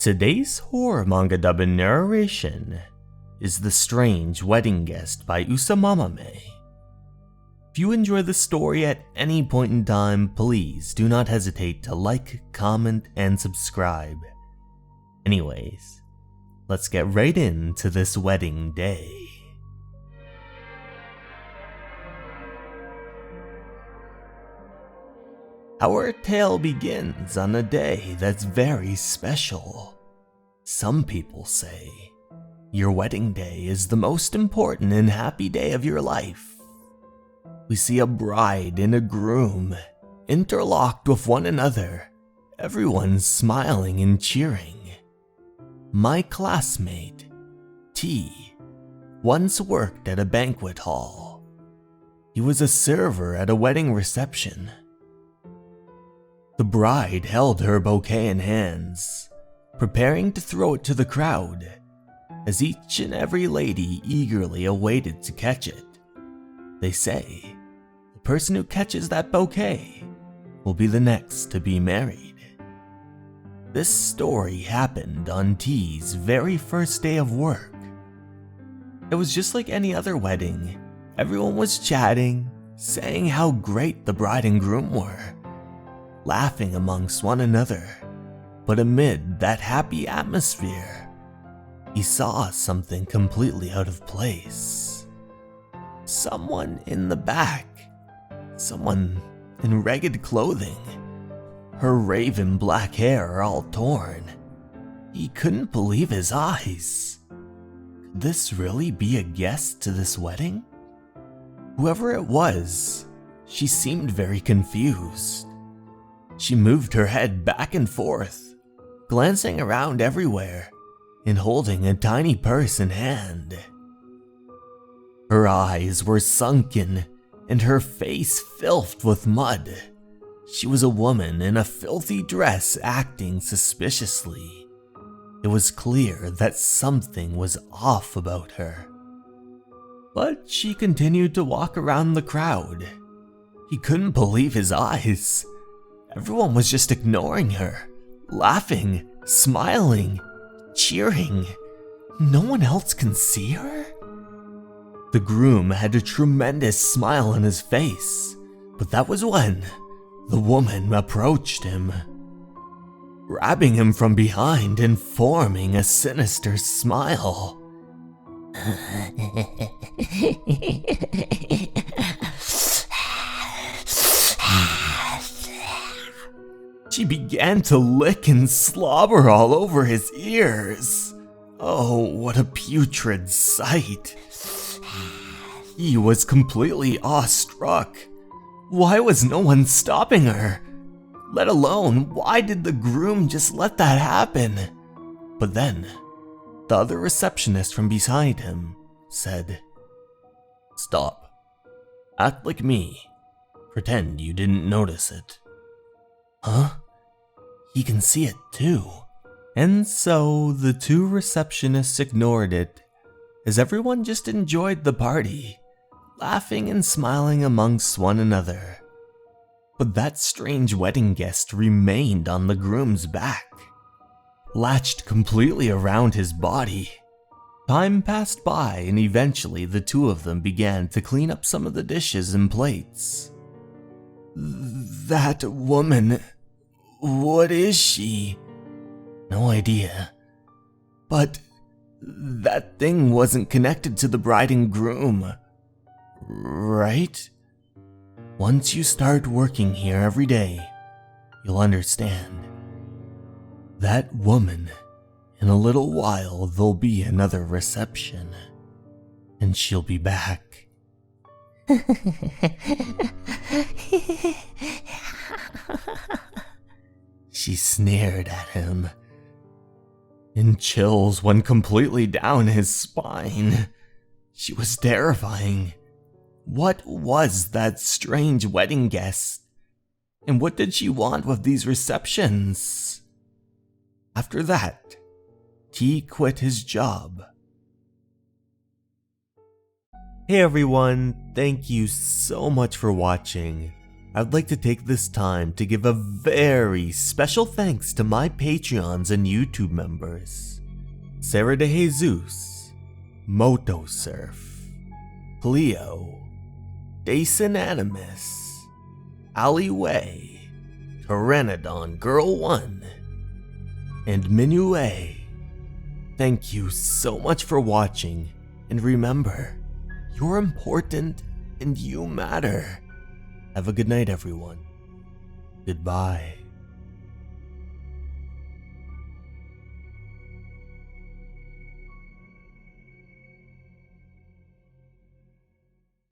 Today's horror manga dub in narration is The Strange Wedding Guest by Usamamame. If you enjoy the story at any point in time, please do not hesitate to like, comment, and subscribe. Anyways, let's get right into this wedding day. Our tale begins on a day that's very special. Some people say your wedding day is the most important and happy day of your life. We see a bride and a groom interlocked with one another, everyone smiling and cheering. My classmate, T, once worked at a banquet hall. He was a server at a wedding reception. The bride held her bouquet in hands, preparing to throw it to the crowd, as each and every lady eagerly awaited to catch it. They say the person who catches that bouquet will be the next to be married. This story happened on T's very first day of work. It was just like any other wedding. Everyone was chatting, saying how great the bride and groom were, laughing amongst one another. But amid that happy atmosphere, he saw something completely out of place. Someone in the back, someone in ragged clothing, her raven black hair all torn. He couldn't believe his eyes. Could this really be a guest to this wedding? Whoever it was, she seemed very confused. She moved her head back and forth, glancing around everywhere and holding a tiny purse in hand. Her eyes were sunken and her face filled with mud. She was a woman in a filthy dress acting suspiciously. It was clear that something was off about her. But she continued to walk around the crowd. He couldn't believe his eyes. Everyone was just ignoring her, laughing, smiling, cheering. No one else can see her? The groom had a tremendous smile on his face, but that was when the woman approached him, grabbing him from behind and forming a sinister smile. She began to lick and slobber all over his ears. Oh, what a putrid sight. He was completely awestruck. Why was no one stopping her? Let alone, why did the groom just let that happen? But then, the other receptionist from beside him said, "Stop. Act like me. Pretend you didn't notice it." Huh? He can see it too. And so the two receptionists ignored it, as everyone just enjoyed the party, laughing and smiling amongst one another. But that strange wedding guest remained on the groom's back, latched completely around his body. Time passed by and eventually the two of them began to clean up some of the dishes and plates. That woman, what is she? No idea. But that thing wasn't connected to the bride and groom, right? Once you start working here every day, you'll understand. That woman, in a little while there'll be another reception, and she'll be back. She sneered at him, and chills went completely down his spine. She was terrifying. What was that strange wedding guest? And what did she want with these receptions? After that, T quit his job. Hey everyone, thank you so much for watching. I'd like to take this time to give a very special thanks to my Patreons and YouTube members. Sarah de Jesus, Moto Surf, Cleo, Dason Animus, Ali Wei, Pteranodon Girl 1, and Myuu. Thank you so much for watching, and remember, you're important and you matter. Have a good night, everyone. Goodbye.